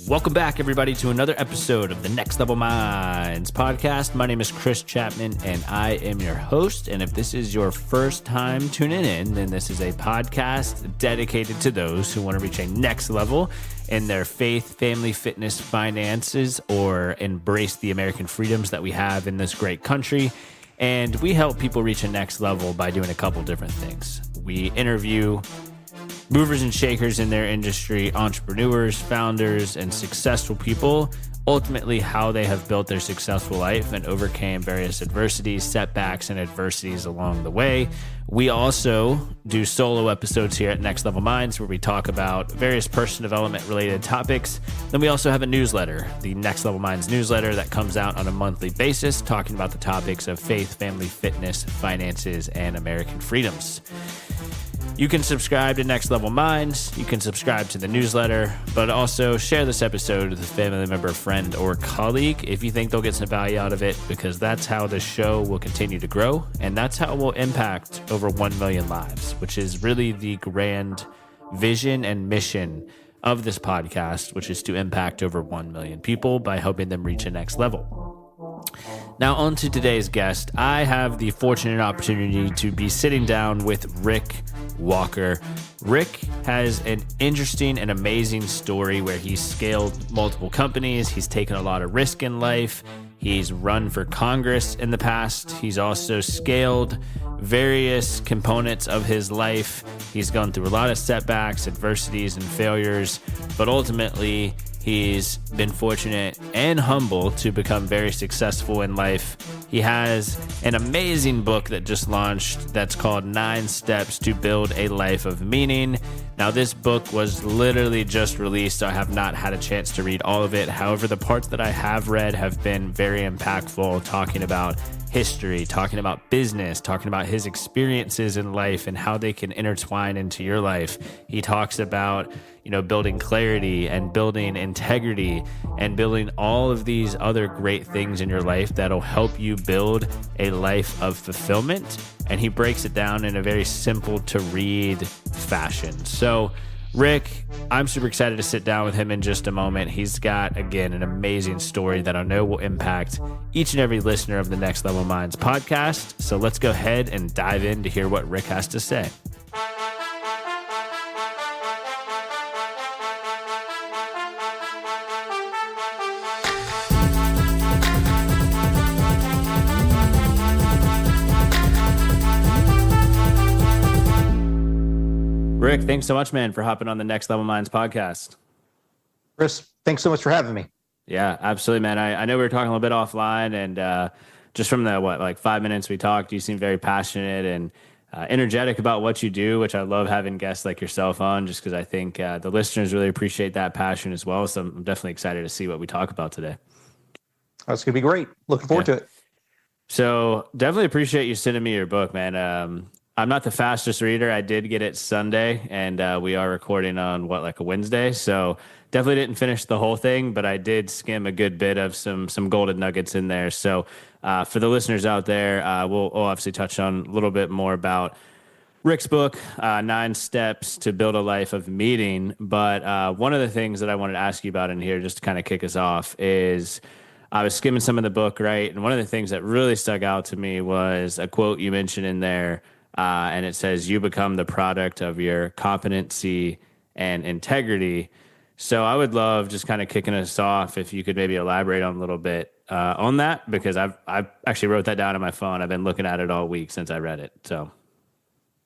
Welcome back, everybody, to another episode of the Next Level Minds podcast. My name is Chris Chapman, and I am your host. And if this is your first time tuning in, then this is a podcast dedicated to those who want to reach a next level in their faith, family, fitness, finances, or embrace the American freedoms that we have in this great country. And we help people reach a next level by doing a couple different things. We interview movers and shakers in their industry, entrepreneurs, founders, and successful people, ultimately how they have built their successful life and overcame various adversities, setbacks, and adversities along the way. We also do solo episodes here at Next Level Minds where we talk about various personal development related topics. Then we also have a newsletter, the Next Level Minds newsletter, that comes out on a monthly basis, talking about the topics of faith, family, fitness, finances, and American freedoms. You can subscribe to Next Level Minds, you can subscribe to the newsletter, but also share this episode with a family member, friend, or colleague if you think they'll get some value out of it, because that's how the show will continue to grow, and that's how it will impact over 1 million lives, which is really the grand vision and mission of this podcast, which is to impact over 1 million people by helping them reach a next level. Now, on to today's guest. I have the fortunate opportunity to be sitting down with Rick Walker. Rick has an interesting and amazing story where he's scaled multiple companies. He's taken a lot of risk in life. He's run for Congress in the past. He's also scaled various components of his life. He's gone through a lot of setbacks, adversities, and failures, but ultimately, he's been fortunate and humble to become very successful in life. He has an amazing book that just launched that's called 9 Steps to Build a Life of Meaning. Now, this book was literally just released, so I have not had a chance to read all of it. However, the parts that I have read have been very impactful, talking about history, talking about business, talking about his experiences in life and how they can intertwine into your life. He talks about, building clarity and building integrity and building all of these other great things in your life that'll help you build a life of fulfillment. And he breaks it down in a very simple to read fashion. So Rick, I'm super excited to sit down with him in just a moment. He's got, again, an amazing story that I know will impact each and every listener of the Next Level Minds podcast. So let's go ahead and dive in to hear what Rick has to say. Rick, thanks so much, man, for hopping on the Next Level Minds podcast. Chris, thanks so much for having me. Yeah, absolutely, man. I know we were talking a little bit offline, and just from the 5 minutes we talked, you seem very passionate and energetic about what you do, which I love having guests like yourself on, just because I think the listeners really appreciate that passion as well. So I'm definitely excited to see what we talk about today. That's going to be great. Looking forward to it. So definitely appreciate you sending me your book, man. I'm not the fastest reader. I did get it Sunday, and we are recording on a Wednesday. So definitely didn't finish the whole thing, but I did skim a good bit of some golden nuggets in there. So for the listeners out there, we'll obviously touch on a little bit more about Rick's book, 9 Steps to Build a Life of Meaning. But one of the things that I wanted to ask you about in here, just to kind of kick us off, is I was skimming some of the book, right? And one of the things that really stuck out to me was a quote you mentioned in there. And it says, you become the product of your competency and integrity. So I would love, just kind of kicking us off, if you could maybe elaborate on a little bit on that, because I've actually wrote that down on my phone. I've been looking at it all week since I read it. So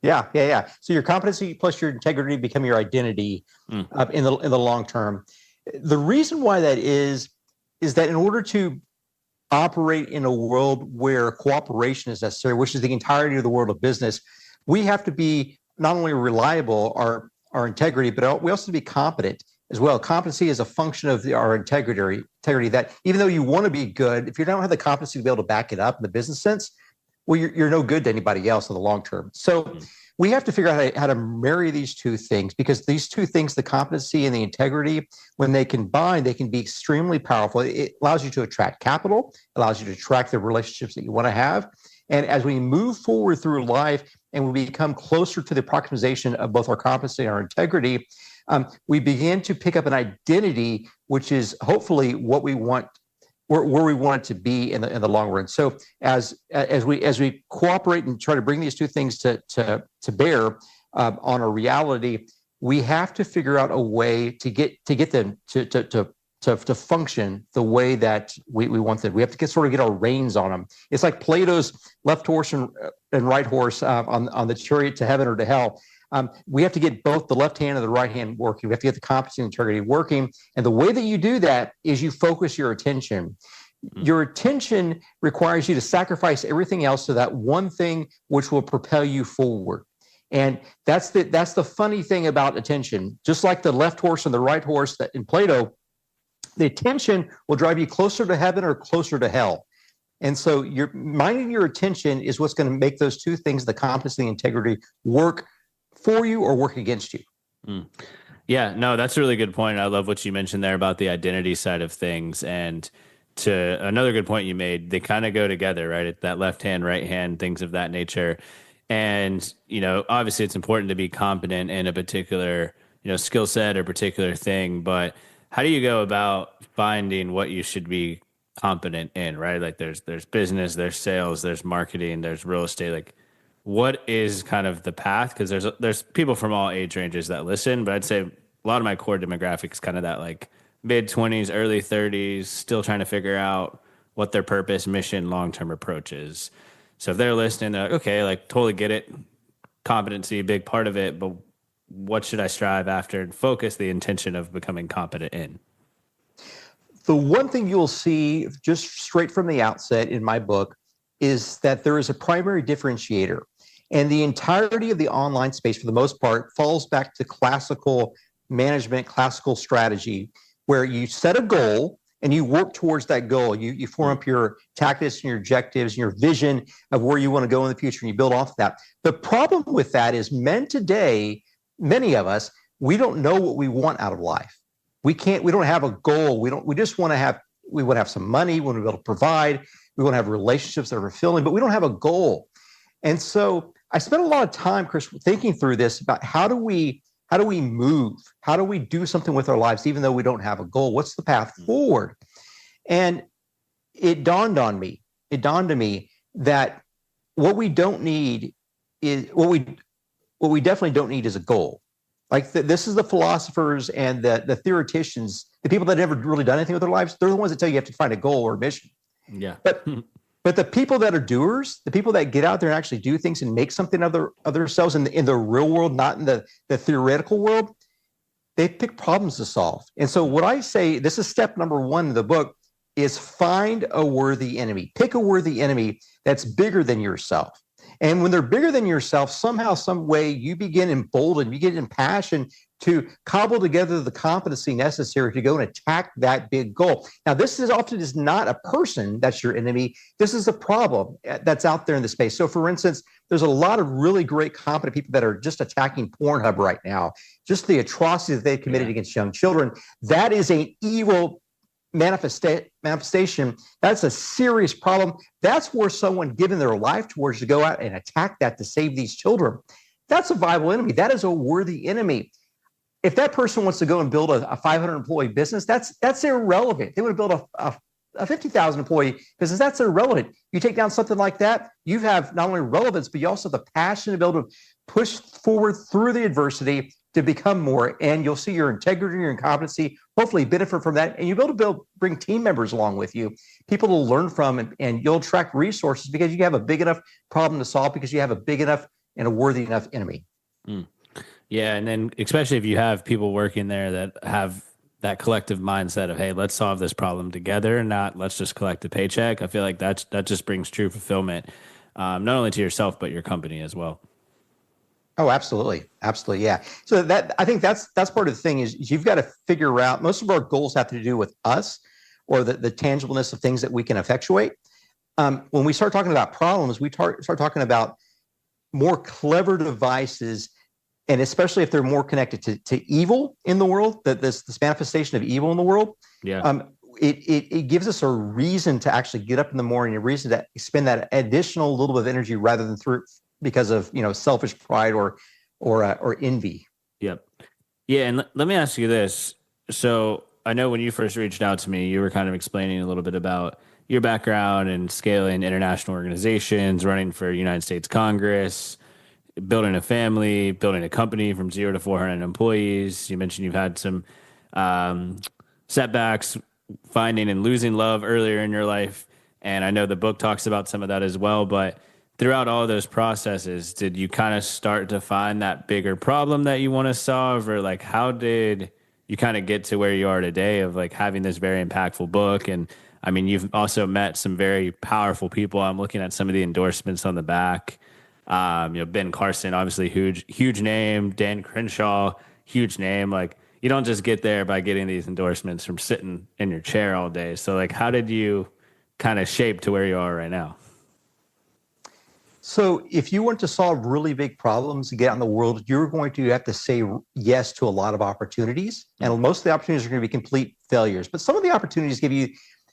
Yeah. So your competency plus your integrity become your identity in the long term. The reason why that is that in order to operate in a world where cooperation is necessary, which is the entirety of the world of business, we have to be not only reliable, our integrity, but we also have to be competent as well. Competency is a function of our integrity, that even though you want to be good, if you don't have the competency to be able to back it up in the business sense, well, you're no good to anybody else in the long term. So we have to figure out how to marry these two things, because these two things, the competency and the integrity, when they combine, they can be extremely powerful. It allows you to attract capital, allows you to attract the relationships that you want to have. And as we move forward through life, and we become closer to the approximation of both our competency and our integrity, we begin to pick up an identity, which is hopefully what we want, where we want it to be in the long run. So as we cooperate and try to bring these two things to bear on a reality, we have to figure out a way to get them to function the way that we want them. We have to get our reins on them. It's like Plato's left horse and right horse on the chariot to heaven or to hell. We have to get both the left hand and the right hand working. We have to get the competency and integrity working. And the way that you do that is you focus your attention. Your attention requires you to sacrifice everything else to that one thing which will propel you forward. And that's the funny thing about attention. Just like the left horse and the right horse that in Plato, the attention will drive you closer to heaven or closer to hell. And so your minding your attention is what's going to make those two things, the competency and integrity, work for you or work against you. Yeah, no, that's a really good point. I love what you mentioned there about the identity side of things. And to another good point you made, they kind of go together, right? That left hand, right hand, things of that nature. And, obviously it's important to be competent in a particular, skill set or particular thing, but how do you go about finding what you should be competent in, right? Like there's business, there's sales, there's marketing, there's real estate. Like what is kind of the path? Because there's people from all age ranges that listen, but I'd say a lot of my core demographic is kind of that like mid-20s, early 30s, still trying to figure out what their purpose, mission, long-term approach is. So if they're listening, they're like, okay, like totally get it. Competency, a big part of it, but what should I strive after and focus the intention of becoming competent in? The one thing you'll see just straight from the outset in my book is that there is a primary differentiator. And the entirety of the online space, for the most part, falls back to classical management, classical strategy, where you set a goal and you work towards that goal. You form up your tactics and your objectives and your vision of where you want to go in the future, and you build off of that. The problem with that is men today, many of us, we don't know what we want out of life. We don't have a goal. We want to have some money, we want to be able to provide, we want to have relationships that are fulfilling, but we don't have a goal. And so I spent a lot of time, Chris, thinking through this about how do we move? How do we do something with our lives even though we don't have a goal? What's the path forward? And it dawned on me that what we don't need is what we definitely don't need is a goal. Like this is the philosophers and the theoreticians, the people that never really done anything with their lives. They're the ones that tell you have to find a goal or a mission. Yeah. But the people that are doers, the people that get out there and actually do things and make something of themselves in the real world, not in the theoretical world, they pick problems to solve. And so what I say, this is step number 1 in the book, is find a worthy enemy. Pick a worthy enemy that's bigger than yourself. And when they're bigger than yourself, somehow, some way, you begin emboldened, you get impassioned to cobble together the competency necessary to go and attack that big goal. Now, this is often not a person that's your enemy. This is a problem that's out there in the space. So, for instance, there's a lot of really great, competent people that are just attacking Pornhub right now. Just the atrocities that they've committed against young children. That is an evil manifestation. That's a serious problem. That's where someone given their life towards to go out and attack that to save these children. That's a viable enemy. That is a worthy enemy. If that person wants to go and build a 500 employee business, that's irrelevant. They would build a 50,000 employee business. That's irrelevant. You take down something like that, you have not only relevance, but you also have the passion to be able to push forward through the adversity to become more, and you'll see your integrity, your competency, hopefully benefit from that, and you'll be able to bring team members along with you, people to learn from, and you'll attract resources because you have a big enough problem to solve, because you have a big enough and a worthy enough enemy. Yeah, and then especially if you have people working there that have that collective mindset of, hey, let's solve this problem together, not let's just collect a paycheck. I feel like that just brings true fulfillment, not only to yourself, but your company as well. Oh, absolutely. Absolutely. Yeah. So I think that's part of the thing is you've got to figure out, most of our goals have to do with us or the tangibleness of things that we can effectuate. When we start talking about problems, we start talking about more clever devices, and especially if they're more connected to evil in the world, that this manifestation of evil in the world. Yeah. It gives us a reason to actually get up in the morning, a reason to spend that additional little bit of energy rather than because of selfish pride or envy. Yep. Yeah, and let me ask you this. So I know when you first reached out to me, you were kind of explaining a little bit about your background and scaling international organizations, running for United States Congress, building a family, building a company from 0 to 400 employees. You mentioned you've had some um, setbacks, finding and losing love earlier in your life. And I know the book talks about some of that as well. But throughout all those processes, did you kind of start to find that bigger problem that you want to solve? Or like, how did you kind of get to where you are today of like having this very impactful book? And I mean, you've also met some very powerful people. I'm looking at some of the endorsements on the back. Ben Carson, obviously huge name. Dan Crenshaw, huge name. Like you don't just get there by getting these endorsements from sitting in your chair all day. So like, how did you kind of shape to where you are right now? So if you want to solve really big problems and get out in the world, you're going to have to say yes to a lot of opportunities. And most of the opportunities are going to be complete failures. But some of the opportunities give you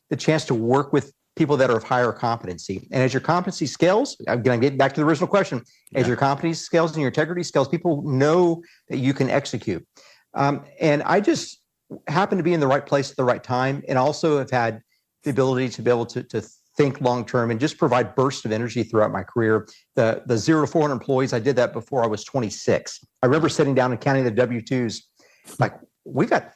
the chance to work with people that are of higher competency. And as your competency scales, I'm going to get back to the original question, as your competency scales and your integrity scales, people know that you can execute. And I just happen to be in the right place at the right time, and also have had the ability to be able to think long-term and just provide bursts of energy throughout my career. The 0 to 400 employees, I did that before I was 26. I remember sitting down and counting the W-2s. Like, we got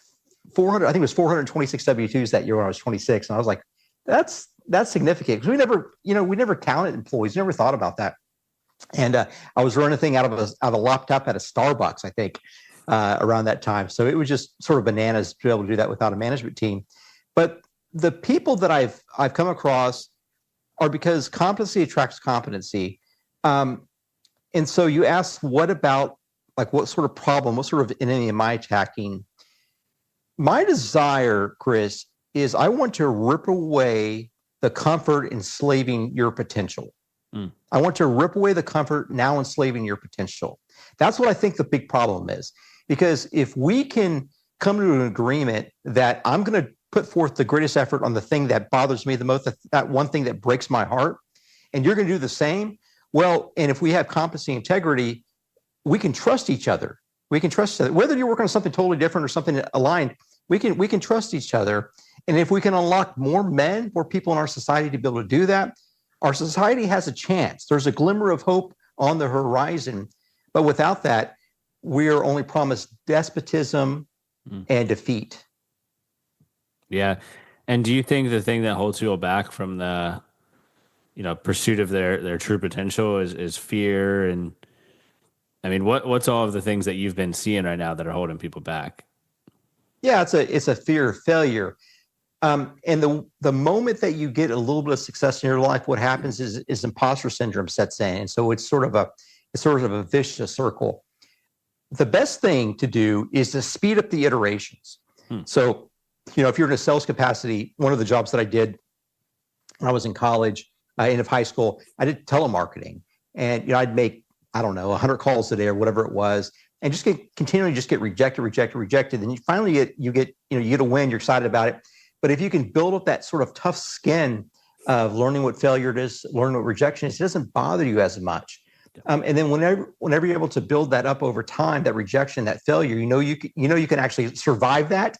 400, I think it was 426 W-2s that year when I was 26. And I was like, that's significant, because we never counted employees, never thought about that. And I was running a thing out of a laptop at a Starbucks, I think, around that time. So it was just sort of bananas to be able to do that without a management team. But the people that I've come across are because competency attracts competency. And so you ask, what about, like, what sort of problem, what sort of enemy am I attacking? My desire, Chris, is I want to rip away the comfort enslaving your potential. I want to rip away the comfort now enslaving your potential. That's what I think the big problem is. Because if we can come to an agreement that I'm going to put forth the greatest effort on the thing that bothers me the most, that one thing that breaks my heart, and you're going to do the same, well, and if we have competency, integrity, we can trust each other. We can trust each other. Whether you're working on something totally different or something aligned, we can trust each other. And if we can unlock more men, more people in our society to be able to do that, our society has a chance. There's a glimmer of hope on the horizon. But without that, we are only promised despotism and defeat. Yeah. And do you think the thing that holds people back from the, pursuit of their true potential is fear? And I mean, what's all of the things that you've been seeing right now that are holding people back? Yeah, it's a fear of failure. And the moment that you get a little bit of success in your life, what happens is imposter syndrome sets in. And so it's sort of a vicious circle. The best thing to do is to speed up the iterations. So, if you're in a sales capacity, one of the jobs that I did when I was in college, end of high school, I did telemarketing, and I'd make, I don't know, 100 calls a day or whatever it was, and just continually get rejected. Then you finally get a win. You're excited about it. But if you can build up that sort of tough skin of learning what failure is, learning what rejection is, it doesn't bother you as much. And then whenever you're able to build that up over time, that rejection, that failure, you can actually survive that.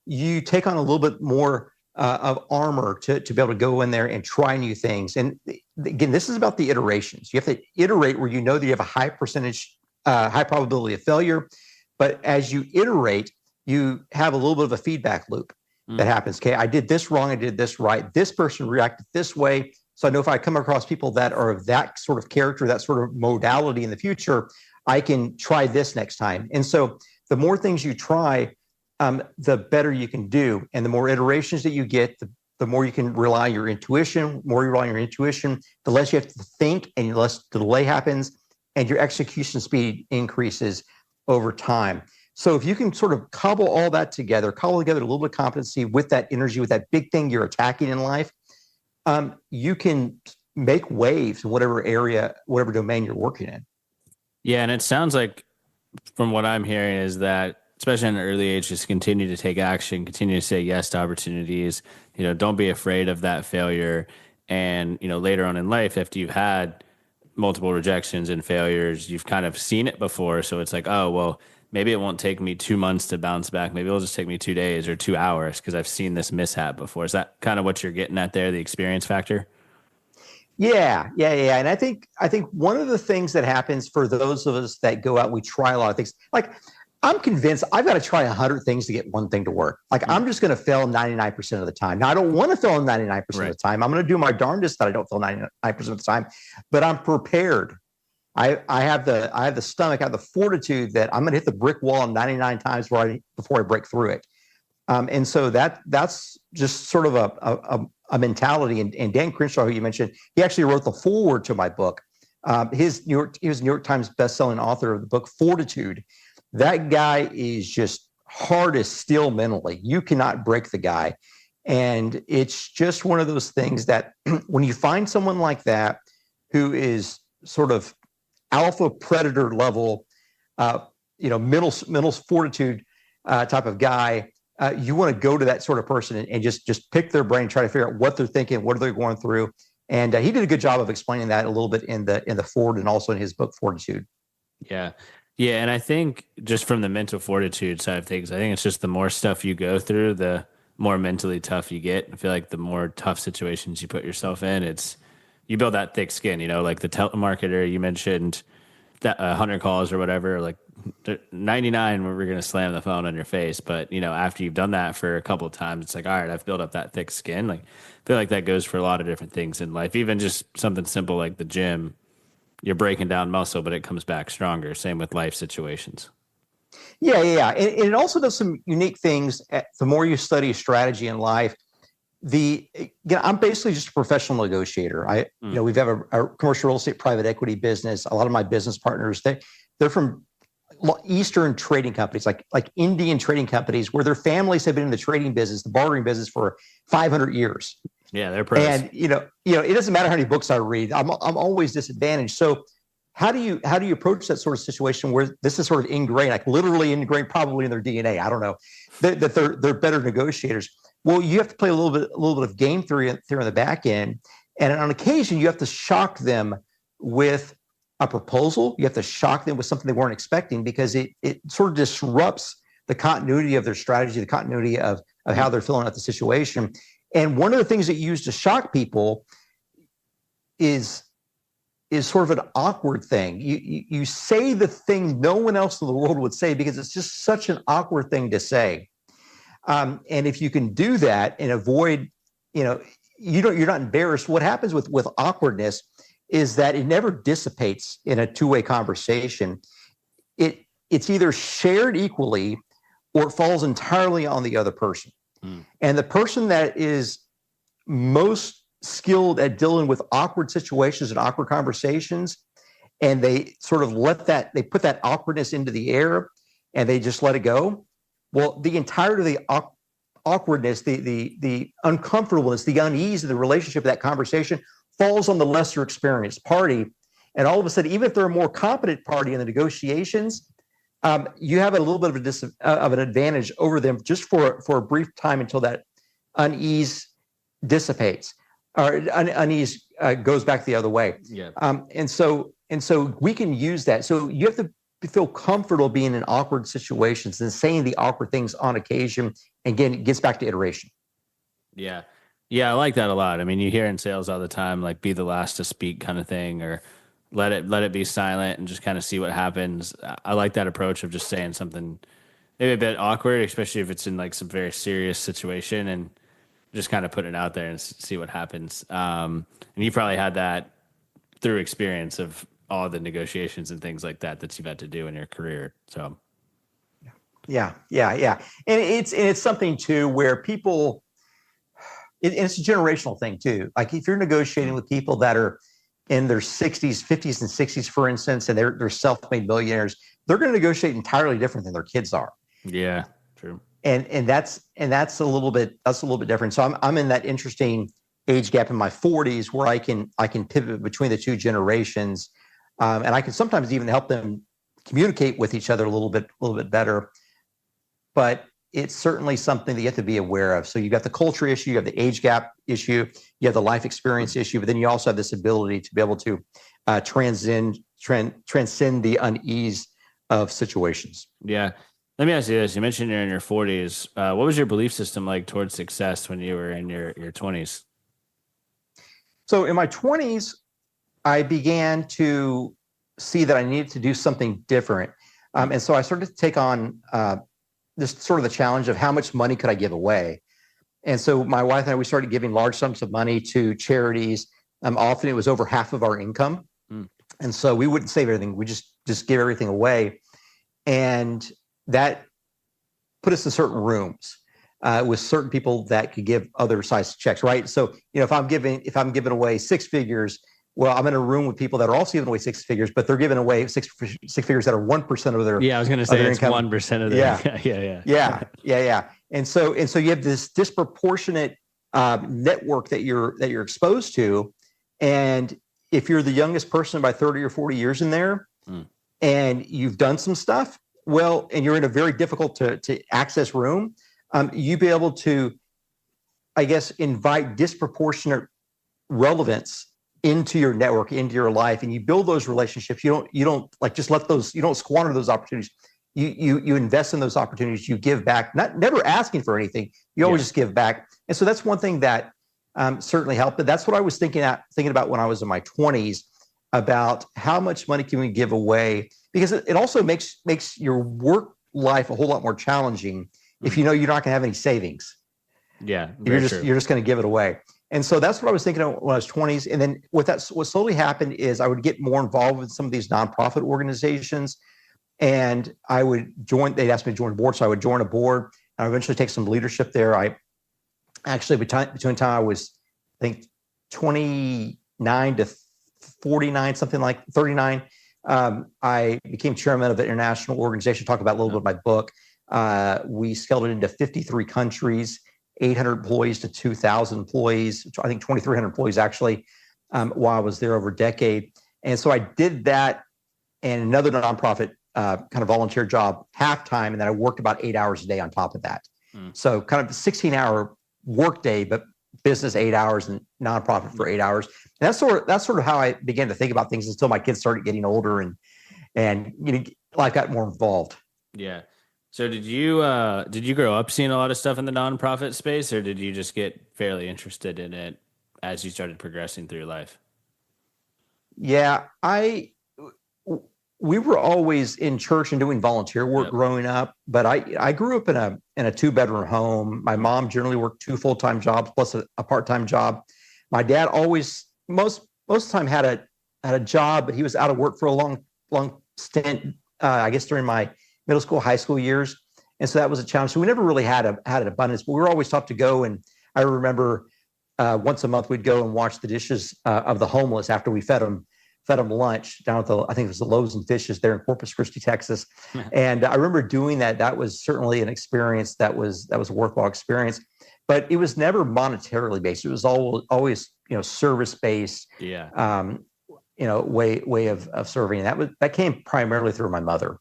You take on a little bit more of armor to be able to go in there and try new things. And again, this is about the iterations. You have to iterate where that you have a high percentage, high probability of failure. But as you iterate, you have a little bit of a feedback loop that happens. Okay, I did this wrong, I did this right. This person reacted this way. So I know if I come across people that are of that sort of character, that sort of modality in the future, I can try this next time. And so the more things you try, the better you can do. And the more iterations that you get, the more you can rely on your intuition. The more you rely on your intuition, the less you have to think and the less delay happens, and your execution speed increases over time. So if you can sort of cobble all that together, cobble together a little bit of competency with that energy, with that big thing you're attacking in life, you can make waves in whatever area, whatever domain you're working in. Yeah, and it sounds like, from what I'm hearing, is that especially in an early age, just continue to take action, continue to say yes to opportunities. Don't be afraid of that failure. And later on in life, after you've had multiple rejections and failures, you've kind of seen it before. So it's like, oh, well, maybe it won't take me 2 months to bounce back. Maybe it'll just take me 2 days or 2 hours because I've seen this mishap before. Is that kind of what you're getting at there, the experience factor? Yeah. And I think one of the things that happens for those of us that go out, we try a lot of things. Like I'm convinced I've got to try 100 things to get one thing to work. Like I'm just going to fail 99% of the time. Now I don't want to fail 99% of the time. I'm going to do my darndest that I don't fail 99% of the time, but I'm prepared. I have the stomach, I have the fortitude that I'm going to hit the brick wall 99 times before I break through it. And so that's just sort of a mentality. And Dan Crenshaw, who you mentioned, he actually wrote the foreword to my book. He was New York Times bestselling author of the book Fortitude. That guy is just hard as steel mentally. You cannot break the guy. And it's just one of those things that when you find someone like that who is sort of alpha predator level, middle fortitude type of guy, you want to go to that sort of person and just pick their brain, try to figure out what they're thinking, what are they going through. And he did a good job of explaining that a little bit in the forward and also in his book Fortitude. Yeah. Yeah. And I think just from the mental fortitude side of things, I think it's just the more stuff you go through, the more mentally tough you get. I feel like the more tough situations you put yourself in, you build that thick skin, like the telemarketer you mentioned, that 100 calls or whatever, like 99 we're going to slam the phone on your face. But, after you've done that for a couple of times, it's like, all right, I've built up that thick skin. Like, I feel like that goes for a lot of different things in life, even just something simple like the gym. You're breaking down muscle, but it comes back stronger. Same with life situations. Yeah. And it also does some unique things. The more you study strategy in life, I'm basically just a professional negotiator. We have a commercial real estate private equity business. A lot of my business partners, they're from Eastern trading companies, like Indian trading companies, where their families have been in the trading business, the bartering business for 500 years. Yeah, they're pros. And it doesn't matter how many books I read. I'm always disadvantaged. So how do you approach that sort of situation where this is sort of ingrained, like literally ingrained, probably in their DNA? I don't know that they're better negotiators. Well, you have to play a little bit of game theory on the back end, and on occasion you have to shock them with a proposal. You have to shock them with something they weren't expecting because it sort of disrupts the continuity of their strategy, the continuity of how they're filling out the situation. And one of the things that you use to shock people is sort of an awkward thing. You say the thing no one else in the world would say because it's just such an awkward thing to say. And if you can do that and avoid, you're not embarrassed. What happens with awkwardness is that it never dissipates in a two-way conversation. It's either shared equally or it falls entirely on the other person. And the person that is most skilled at dealing with awkward situations and awkward conversations, and they sort of they put that awkwardness into the air and they just let it go. Well, the entirety of the awkwardness, the uncomfortableness, the unease of the relationship, of that conversation falls on the lesser experienced party. And all of a sudden, even if they're a more competent party in the negotiations, you have a little bit of an advantage over them just for a brief time until that unease dissipates or unease goes back the other way. Yeah. And so we can use that. So you have to feel comfortable being in awkward situations and saying the awkward things on occasion. Again, it gets back to iteration. Yeah. Yeah, I like that a lot. I mean, you hear in sales all the time, like be the last to speak kind of thing, or let it be silent and just kind of see what happens. I like that approach of just saying something maybe a bit awkward, especially if it's in like some very serious situation, and just kind of put it out there and see what happens. And you probably had that through experience of all the negotiations and things like that you've had to do in your career. So, yeah. And it's something too where people. It's a generational thing too. Like if you're negotiating with people that are in their 50s and 60s, for instance, and they're self-made millionaires, they're going to negotiate entirely different than their kids are. Yeah, true. And that's a little bit different. So I'm in that interesting age gap in my 40s where I can pivot between the two generations, and I can sometimes even help them communicate with each other a little bit better. But it's certainly something that you have to be aware of. So you got the culture issue, you have the age gap issue, you have the life experience issue, but then you also have this ability to be able to transcend the unease of situations. Yeah. Let me ask you this. You mentioned you're in your 40s. What was your belief system like towards success when you were in your 20s? So in my 20s, I began to see that I needed to do something different. And so I started to take on this sort of the challenge of how much money could I give away. And so my wife and I, we started giving large sums of money to charities. Often it was over half of our income. And so we wouldn't save everything. We just give everything away. And that put us in certain rooms with certain people that could give other size checks, right? So, if I'm giving away six figures, well, I'm in a room with people that are also giving away six figures, but they're giving away six figures that are 1% of their I was going to say it's income. 1% of their yeah. And so you have this disproportionate network that you're exposed to, and if you're the youngest person by 30 or 40 years in there, and you've done some stuff, well, and you're in a very difficult to access room, you be able to, I guess, invite disproportionate relevance into your network, into your life, and you build those relationships. You don't like just let those, you don't squander those opportunities. You invest in those opportunities. You give back, never asking for anything. You always just give back. And so that's one thing that certainly helped. But that's what I was thinking about when I was in my 20s, about how much money can we give away, because it also makes your work life a whole lot more challenging if you know you're not going to have any savings. Yeah, you're just going to give it away. And so that's what I was thinking of when I was 20s. And then what slowly happened is I would get more involved with some of these nonprofit organizations, and I would join. They'd ask me to join a board, so I would join a board, and I eventually take some leadership there. I actually between the time I was, I think, 29 to 49, something like 39, I became chairman of the international organization. Talk about a little bit of my book. We scaled it into 53 countries, 800 employees to 2,000 employees. I think 2,300 employees actually, while I was there over a decade. And so I did that and another nonprofit kind of volunteer job half-time, and then I worked about 8 hours a day on top of that. So kind of a 16-hour work day, but business 8 hours and nonprofit for 8 hours. And that's sort of how I began to think about things until my kids started getting older and life got more involved. Yeah. So did you grow up seeing a lot of stuff in the nonprofit space, or did you just get fairly interested in it as you started progressing through life? Yeah, we were always in church and doing volunteer work growing up, but I grew up in a 2-bedroom home. My mom generally worked 2 full-time jobs plus a part-time job. My dad always most of the time had a job, but he was out of work for a long stint. I guess during my middle school, high school years, and so that was a challenge. So we never really had an abundance, but we were always taught to go. And I remember once a month we'd go and wash the dishes of the homeless after we fed them lunch down at I think it was the Loaves and Fishes there in Corpus Christi, Texas. And I remember doing that. That was certainly an experience that was a worthwhile experience, but it was never monetarily based. It was always service based. Way of serving. And that came primarily through my mother.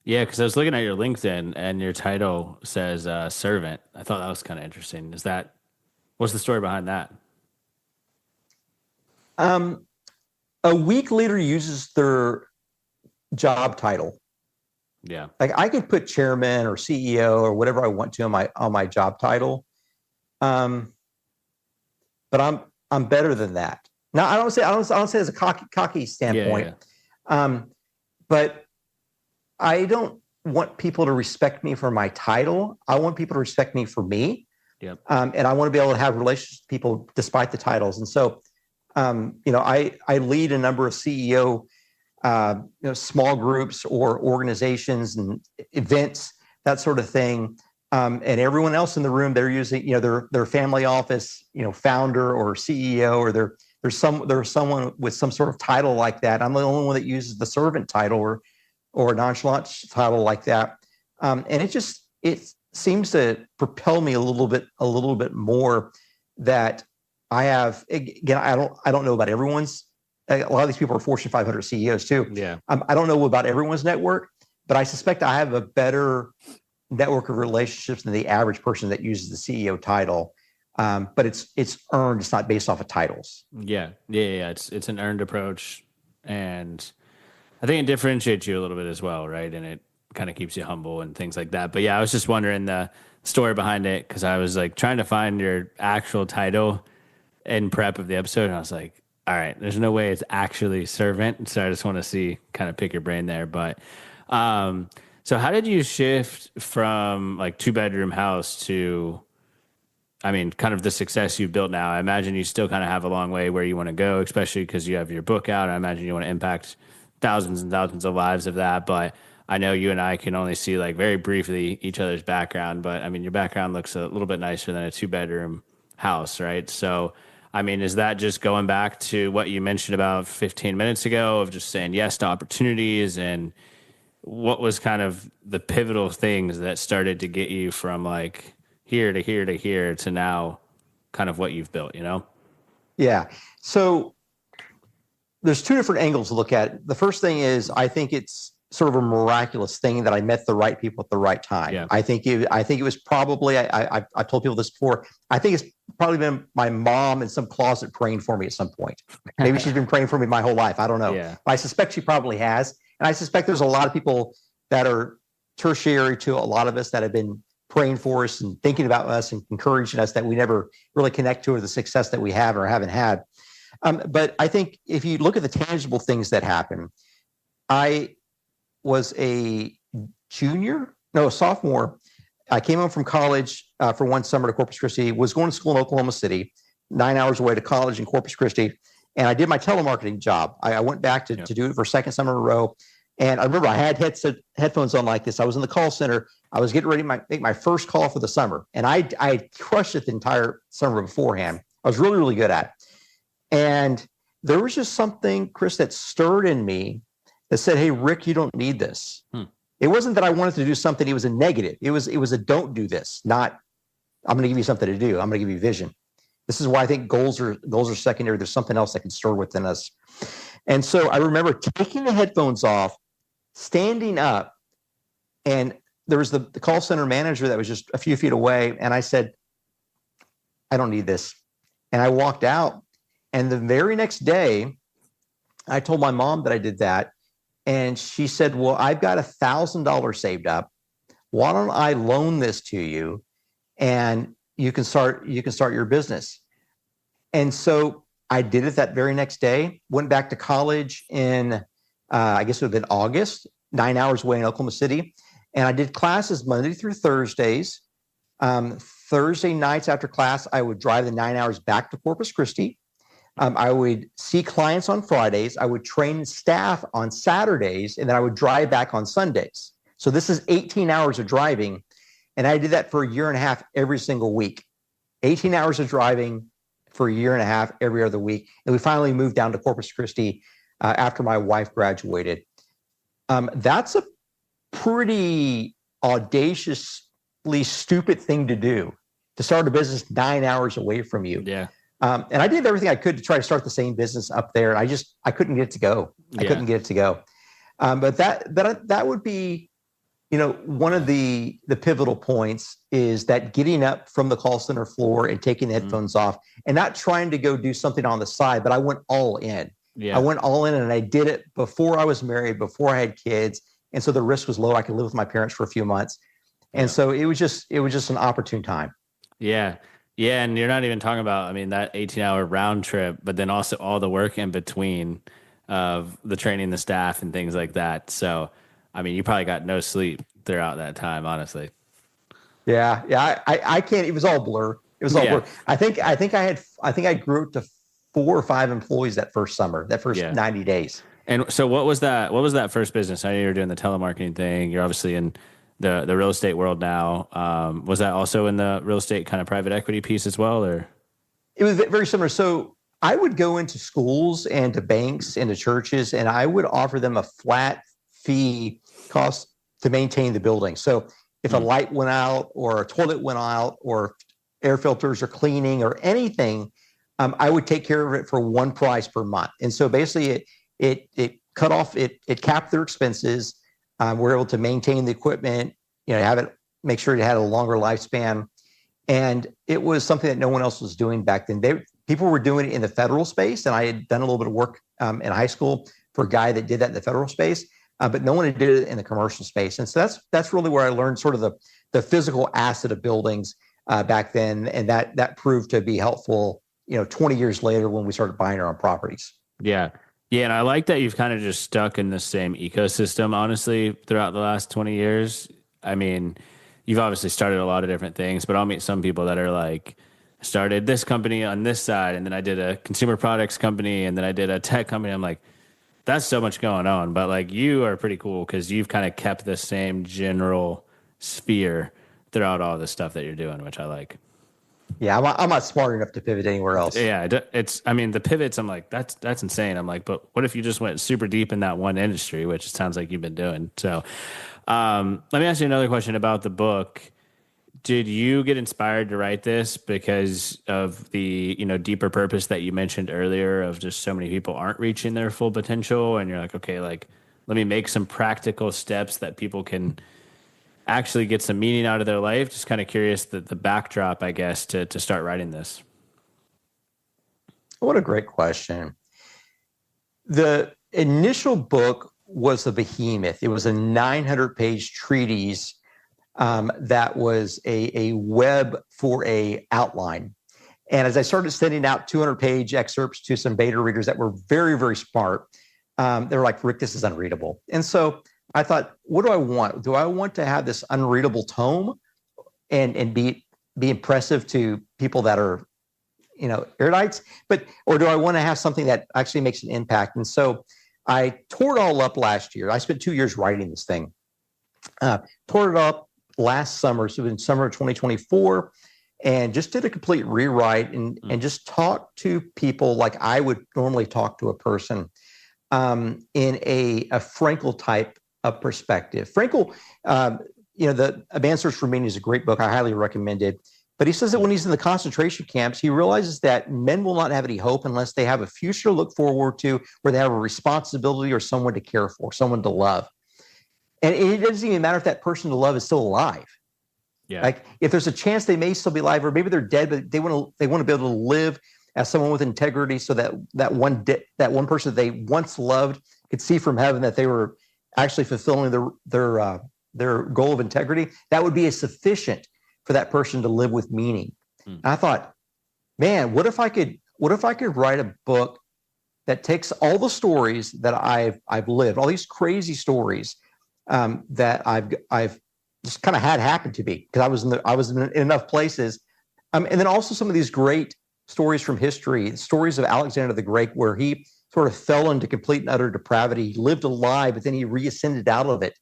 Yeah, because I was looking at your LinkedIn and your title says servant. I thought that was kind of interesting. What's the story behind that? A weak leader uses their job title. Yeah. Like I could put chairman or CEO or whatever I want to on my job title. But I'm better than that. Now I don't say as a cocky standpoint. Yeah. But I don't want people to respect me for my title. I want people to respect me for me. Yep. And I want to be able to have relationships with people despite the titles. And so, I lead a number of CEO, small groups or organizations and events, that sort of thing. And everyone else in the room, they're using, their family office, founder or CEO, or there's someone with some sort of title like that. I'm the only one that uses the servant title or a nonchalant title like that. And it seems to propel me a little bit more that I have. Again, I don't know about everyone's. A lot of these people are Fortune 500 CEOs too. Yeah. I don't know about everyone's network, but I suspect I have a better network of relationships than the average person that uses the CEO title. But it's earned. It's not based off of titles. Yeah. It's an earned approach, and I think it differentiates you a little bit as well, right? And it kind of keeps you humble and things like that. But yeah, I was just wondering the story behind it because I was like trying to find your actual title in prep of the episode, and I was like, all right, there's no way it's actually servant. So I just want to see, kind of pick your brain there. But so how did you shift from like 2-bedroom house to, I mean, kind of the success you've built now? I imagine you still kind of have a long way where you want to go, especially because you have your book out. I imagine you want to impact thousands and thousands of lives of that. But I know you and I can only see like very briefly each other's background. But I mean, your background looks a little bit nicer than a 2-bedroom house, right? So, I mean, is that just going back to what you mentioned about 15 minutes ago of just saying yes to opportunities? And what was kind of the pivotal things that started to get you from like here to here to here to now kind of what you've built, you know? Yeah. So there's two different angles to look at it. The first thing is I think it's sort of a miraculous thing that I met the right people at the right time. Yeah. I think it was probably, I've told people this before. I think it's probably been my mom in some closet praying for me at some point. Maybe she's been praying for me my whole life. I don't know. Yeah. But I suspect she probably has. And I suspect there's a lot of people that are tertiary to a lot of us that have been praying for us and thinking about us and encouraging us that we never really connect to, or the success that we have or haven't had. But I think if you look at the tangible things that happen, I was a sophomore. I came home from college for one summer to Corpus Christi, was going to school in Oklahoma City, 9 hours away to college in Corpus Christi. And I did my telemarketing job. I went back to do it for a second summer in a row. And I remember I had headphones on like this. I was in the call center. I was getting ready to make my first call for the summer. And I crushed it the entire summer beforehand. I was really, really good at it. And there was just something, Chris, that stirred in me that said, hey, Rick, you don't need this. It wasn't that I wanted to do something. It was a negative. It was a don't do this, not I'm going to give you something to do. I'm going to give you vision. This is why I think goals are secondary. There's something else that can stir within us. And so I remember taking the headphones off, standing up, and there was the call center manager that was just a few feet away. And I said, I don't need this. And I walked out. And the very next day, I told my mom that I did that. And she said, well, I've got $1,000 saved up. Why don't I loan this to you and you can start your business? And so I did it that very next day, went back to college in, I guess it would have been August, 9 hours away in Oklahoma City. And I did classes Monday through Thursdays. Thursday nights after class, I would drive the 9 hours back to Corpus Christi. I would see clients on Fridays. I would train staff on Saturdays, and then I would drive back on Sundays. So this is 18 hours of driving. And I did that for a year and a half every single week. 18 hours of driving for a year and a half every other week. And we finally moved down to Corpus Christi after my wife graduated. That's a pretty audaciously stupid thing to do, to start a business 9 hours away from you. Yeah. And I did everything I could to try to start the same business up there. And I couldn't get it to go. I couldn't get it to go. But that would be, one of the pivotal points is that getting up from the call center floor and taking the headphones off and not trying to go do something on the side, but I went all in. Yeah. I went all in, and I did it before I was married, before I had kids. And so the risk was low. I could live with my parents for a few months. And so it was just an opportune time. Yeah. Yeah. And you're not even talking about, that 18-hour round trip, but then also all the work in between of the training, the staff and things like that. So, you probably got no sleep throughout that time, honestly. Yeah. Yeah. I can't, it was all blur. It was all blur. I think I grew up to 4 or 5 employees that first summer, that first 90 days. And so what was that first business? I know you were doing the telemarketing thing. You're obviously in the real estate world now. Was that also in the real estate kind of private equity piece as well, or? It was very similar. So I would go into schools and to banks and to churches, and I would offer them a flat fee cost to maintain the building. So if a light went out or a toilet went out or air filters or cleaning or anything, I would take care of it for one price per month. And so basically it cut off, it capped their expenses. We're able to maintain the equipment, have it make sure it had a longer lifespan. And it was something that no one else was doing back then. People were doing it in the federal space, and I had done a little bit of work in high school for a guy that did that in the federal space, but no one had did it in the commercial space. And so that's really where I learned sort of the physical asset of buildings back then, and that proved to be helpful, 20 years later when we started buying our own properties. Yeah. Yeah, and I like that you've kind of just stuck in the same ecosystem, honestly, throughout the last 20 years. I mean, you've obviously started a lot of different things, but I'll meet some people that are like, started this company on this side, and then I did a consumer products company, and then I did a tech company. I'm like, that's so much going on. But like, you are pretty cool because you've kind of kept the same general sphere throughout all the stuff that you're doing, which I like. Yeah, I'm not smart enough to pivot anywhere else. Yeah, I mean, the pivots, I'm like, that's insane. I'm like, but what if you just went super deep in that one industry, which it sounds like you've been doing. So let me ask you another question about the book. Did you get inspired to write this because of the, deeper purpose that you mentioned earlier of just so many people aren't reaching their full potential? And you're like, okay, like, let me make some practical steps that people can actually get some meaning out of their life. Just kind of curious the backdrop, I guess, to start writing this. What a great question. The initial book was a behemoth. It was a 900-page treatise that was a web for a outline. And as I started sending out 200-page excerpts to some beta readers that were very, very smart, they were like, Rick, this is unreadable. And so I thought, what do I want? Do I want to have this unreadable tome and be impressive to people that are, erudites, or do I want to have something that actually makes an impact? And so I tore it all up last year. I spent 2 years writing this thing. Tore it up last summer, so in summer of 2024, and just did a complete rewrite and just talked to people like I would normally talk to a person in a Frankel type of perspective. Frankel, the A Man's Search for Meaning is a great book. I highly recommend it. But he says that when he's in the concentration camps, he realizes that men will not have any hope unless they have a future to look forward to, where they have a responsibility or someone to care for, someone to love. And it doesn't even matter if that person to love is still alive. Yeah. Like if there's a chance they may still be alive, or maybe they're dead, but they want to be able to live as someone with integrity, so that one person that they once loved could see from heaven that they were actually fulfilling their goal of integrity. That would be sufficient for that person to live with meaning. And I thought, man, what if I could write a book that takes all the stories that I've lived, all these crazy stories that I've just kind of had happen to me because I was in enough places, and then also some of these great stories from history, stories of Alexander the Great, where he sort of fell into complete and utter depravity, lived a lie, but then he reascended out of it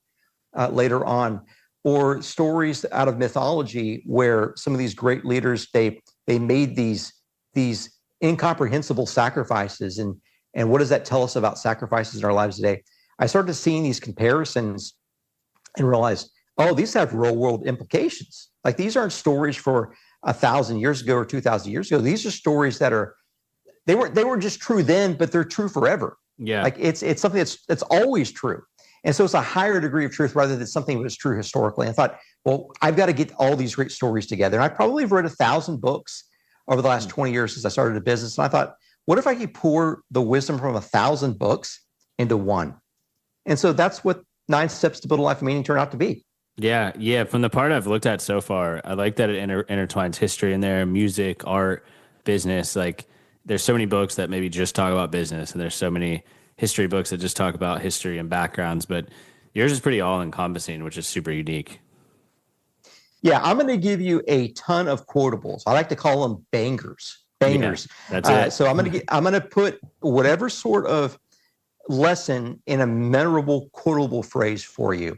later on. Or stories out of mythology where some of these great leaders, they made these incomprehensible sacrifices. And what does that tell us about sacrifices in our lives today? I started seeing these comparisons and realized, oh, these have real world implications. Like these aren't stories for 1,000 years ago or 2,000 years ago. These are stories that they weren't just true then, but they're true forever. Yeah. Like it's something that's always true. And so it's a higher degree of truth rather than something that was true historically. I thought, well, I've got to get all these great stories together. And I probably have read 1,000 books over the last 20 years since I started a business. And I thought, what if I could pour the wisdom from 1,000 books into one? And so that's what 9 Steps to Build a Life of Meaning turned out to be. Yeah. Yeah. From the part I've looked at so far, I like that it intertwines history in there, music, art, business. Like there's so many books that maybe just talk about business, and there's so many history books that just talk about history and backgrounds, but yours is pretty all encompassing, which is super unique. Yeah, I'm going to give you a ton of quotables. I like to call them bangers. Yeah, that's it. So I'm going to put whatever sort of lesson in a memorable quotable phrase for you.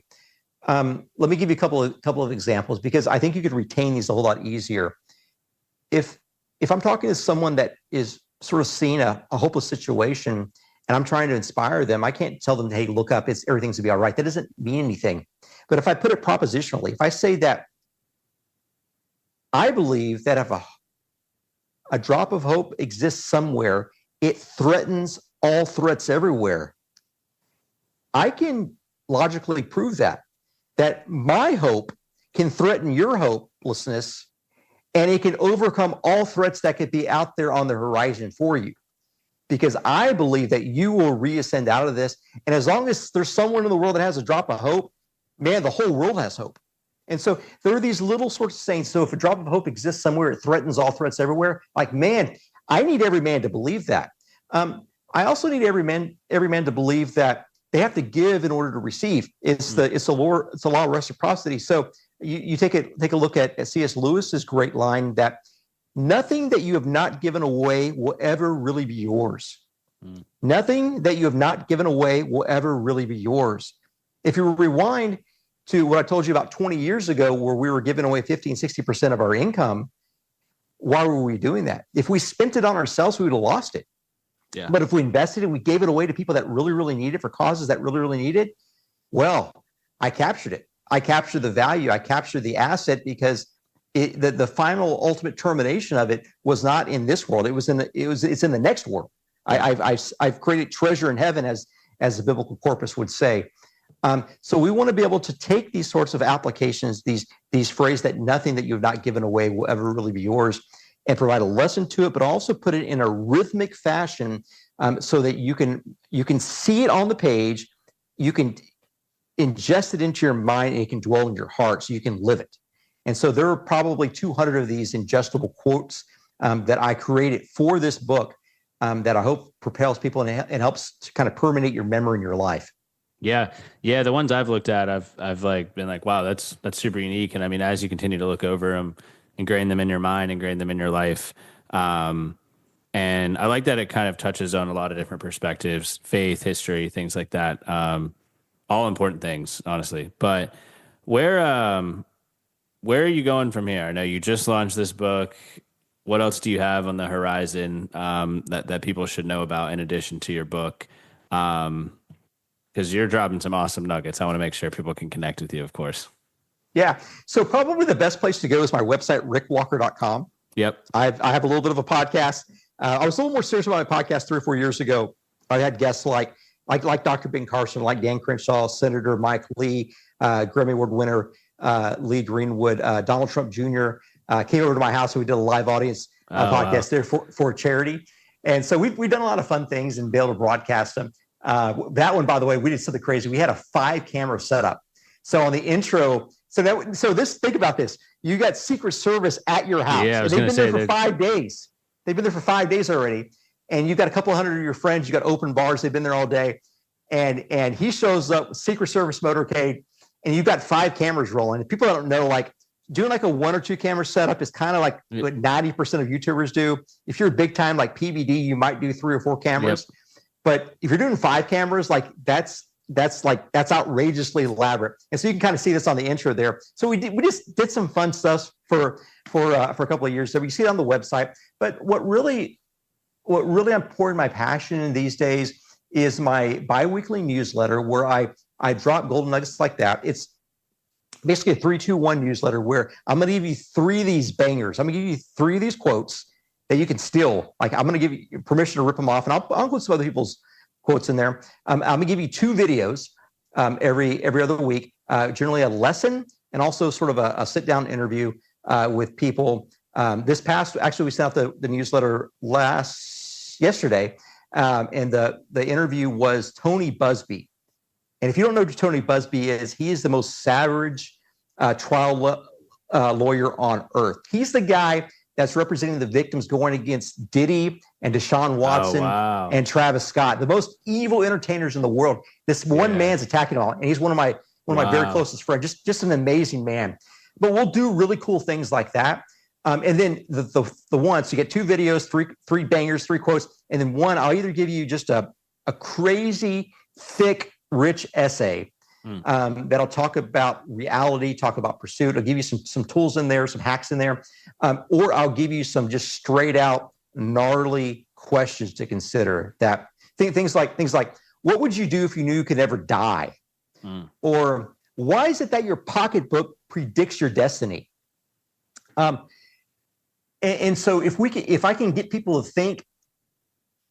Let me give you a couple of examples, because I think you could retain these a whole lot easier. If I'm talking to someone that is sort of seeing a hopeless situation, and I'm trying to inspire them, I can't tell them, hey, look up, everything's gonna be all right. That doesn't mean anything. But if I put it propositionally, if I say that I believe that if a drop of hope exists somewhere, it threatens all threats everywhere, I can logically prove that my hope can threaten your hopelessness, and it can overcome all threats that could be out there on the horizon for you. Because I believe that you will reascend out of this. And as long as there's someone in the world that has a drop of hope, man, the whole world has hope. And so there are these little sorts of sayings. So if a drop of hope exists somewhere, it threatens all threats everywhere. Like, man, I need every man to believe that. I also need every man to believe that they have to give in order to receive. It's the law of reciprocity. So you take a look at C.S. Lewis's great line that nothing that you have not given away will ever really be yours. Nothing that you have not given away will ever really be yours. If you rewind to what I told you about 20 years ago, where we were giving away 50 and 60% of our income, why were we doing that? If we spent it on ourselves, we would have lost it. Yeah. But if we invested it, we gave it away to people that really, really need it, for causes that really, really need it, well, I captured it. I captured the value. I captured the asset, because the final ultimate termination of it was not in this world. It's in the next world. I've created treasure in heaven, as the biblical corpus would say. So we want to be able to take these sorts of applications, these phrases that nothing that you have not given away will ever really be yours, and provide a lesson to it, but also put it in a rhythmic fashion, so that you can see it on the page, you can ingest it into your mind, and it can dwell in your heart, so you can live it. And so there are probably 200 of these ingestible quotes that I created for this book, that I hope propels people and helps to kind of permeate your memory in your life. Yeah. The ones I've looked at, I've like been like, wow, that's super unique. And I mean, as you continue to look over them, ingrain them in your mind, ingrain them in your life. And I like that it kind of touches on a lot of different perspectives, faith, history, things like that. All important things, honestly. But where are you going from here? I know you just launched this book. What else do you have on the horizon that people should know about in addition to your book? Because you're dropping some awesome nuggets. I want to make sure people can connect with you, of course. Yeah. So probably the best place to go is my website, rickwalker.com. Yep. I have a little bit of a podcast. I was a little more serious about my podcast 3 or 4 years ago. I had guests like Dr. Ben Carson, like Dan Crenshaw, Senator Mike Lee, Grammy Award winner Lee Greenwood, Donald Trump Jr. Came over to my house and we did a live audience podcast there for charity. And so we've done a lot of fun things and be able to broadcast them. That one, by the way, we did something crazy. We had a 5-camera setup. So on the intro, think about this. You got Secret Service at your house. Yeah, I was and they've been been there for 5 days. They've been there for 5 days already. And you've got a couple hundred of your friends. You got open bars. They've been there all day. And he shows up, Secret Service motorcade, and you've got 5 cameras rolling. And people don't know, like, doing like a 1 or 2 camera setup is kind of like what 90% of YouTubers do. If you're big time like PBD, you might do 3 or 4 cameras. Yep. But if you're doing 5 cameras, like that's outrageously elaborate. And so you can kind of see this on the intro there. So we just did some fun stuff for a couple of years. So we see it on the website. But what really I'm pouring my passion in these days is my biweekly newsletter, where I drop golden nuggets like that. It's basically a 3-2-1 newsletter where I'm going to give you 3 of these bangers. I'm going to give you 3 of these quotes that you can steal. Like, I'm going to give you permission to rip them off, and I'll include some other people's quotes in there. I'm going to give you 2 videos every other week, generally a lesson and also sort of a sit-down interview with people. We sent out the newsletter yesterday, and the interview was Tony Busby. And if you don't know who Tony Busby is, he is the most savage trial lawyer on earth. He's the guy that's representing the victims going against Diddy and Deshaun Watson and Travis Scott, the most evil entertainers in the world. This one man's attacking all, and he's one of my very closest friends. Just an amazing man. But we'll do really cool things like that. And then the ones, you get 2 videos, three bangers, 3 quotes, and then one, I'll either give you just a crazy, thick, rich essay that'll talk about reality, talk about pursuit. I'll give you some tools in there, some hacks in there, or I'll give you some just straight out gnarly questions to consider. That things like, what would you do if you knew you could never die? Or why is it that your pocketbook predicts your destiny? And so if I can get people to think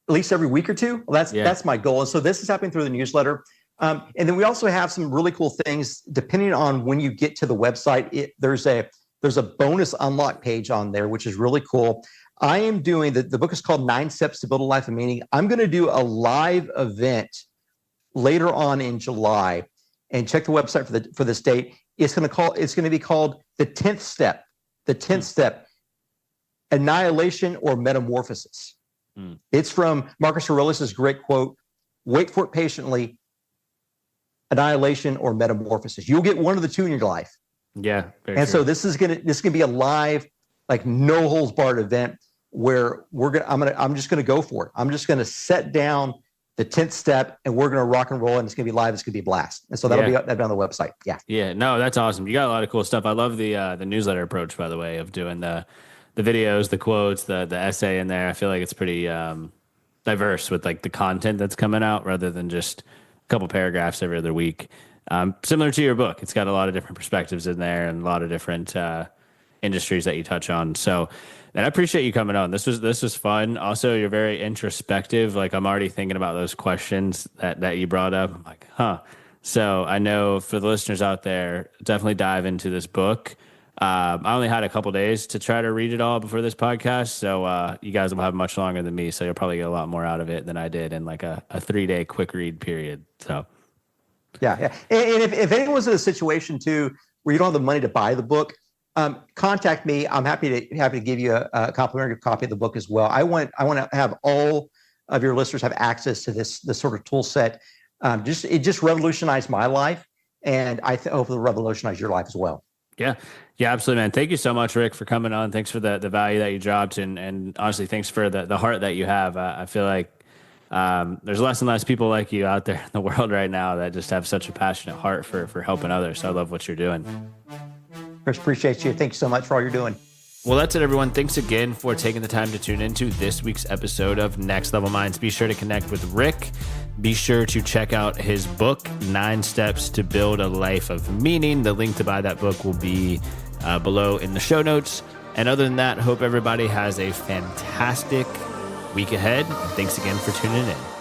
at least every week or 2, well, that's my goal. And so this is happening through the newsletter. And then we also have some really cool things depending on when you get to the website. There's a bonus unlock page on there, which is really cool. I am doing the book is called 9 Steps to Build a Life of Meaning. I'm going to do a live event later on in July, and check the website for this date. It's going to be called the 10th step. The 10th step, annihilation or metamorphosis. It's from Marcus Aurelius' great quote, wait for it patiently, annihilation or metamorphosis. You'll get one of the two in your life. Yeah. And true. So this is gonna be a live, like no holds barred event where I'm just gonna go for it. I'm just gonna set down the 10th step and we're gonna rock and roll, and it's gonna be live. It's gonna be a blast. And so that'll be on the website. Yeah. Yeah. No, that's awesome. You got a lot of cool stuff. I love the newsletter approach, by the way, of doing the videos, the quotes, the essay in there. I feel like it's pretty diverse with like the content that's coming out rather than just a couple paragraphs every other week. Similar to your book, it's got a lot of different perspectives in there and a lot of different industries that you touch on. So, and I appreciate you coming on. This was fun. Also, you're very introspective. Like, I'm already thinking about those questions that you brought up. I'm like, huh. So I know for the listeners out there, definitely dive into this book. I only had a couple days to try to read it all before this podcast. So you guys will have much longer than me. So you'll probably get a lot more out of it than I did in like a 3-day quick read period. So. Yeah. And if anyone's in a situation too where you don't have the money to buy the book, contact me. I'm happy to give you a complimentary copy of the book as well. I want to have all of your listeners have access to this sort of tool set. It just revolutionized my life, and I hope it'll revolutionize your life as well. Yeah, absolutely, man. Thank you so much, Rick, for coming on. Thanks for the value that you dropped, and honestly, thanks for the heart that you have. I feel like there's less and less people like you out there in the world right now that just have such a passionate heart for helping others. So I love what you're doing. Chris, appreciate you. Thank you so much for all you're doing. Well, that's it, everyone. Thanks again for taking the time to tune into this week's episode of Next Level Minds. Be sure to connect with Rick. Be sure to check out his book, 9 Steps to Build a Life of Meaning. The link to buy that book will be below in the show notes. And other than that, hope everybody has a fantastic week ahead. And thanks again for tuning in.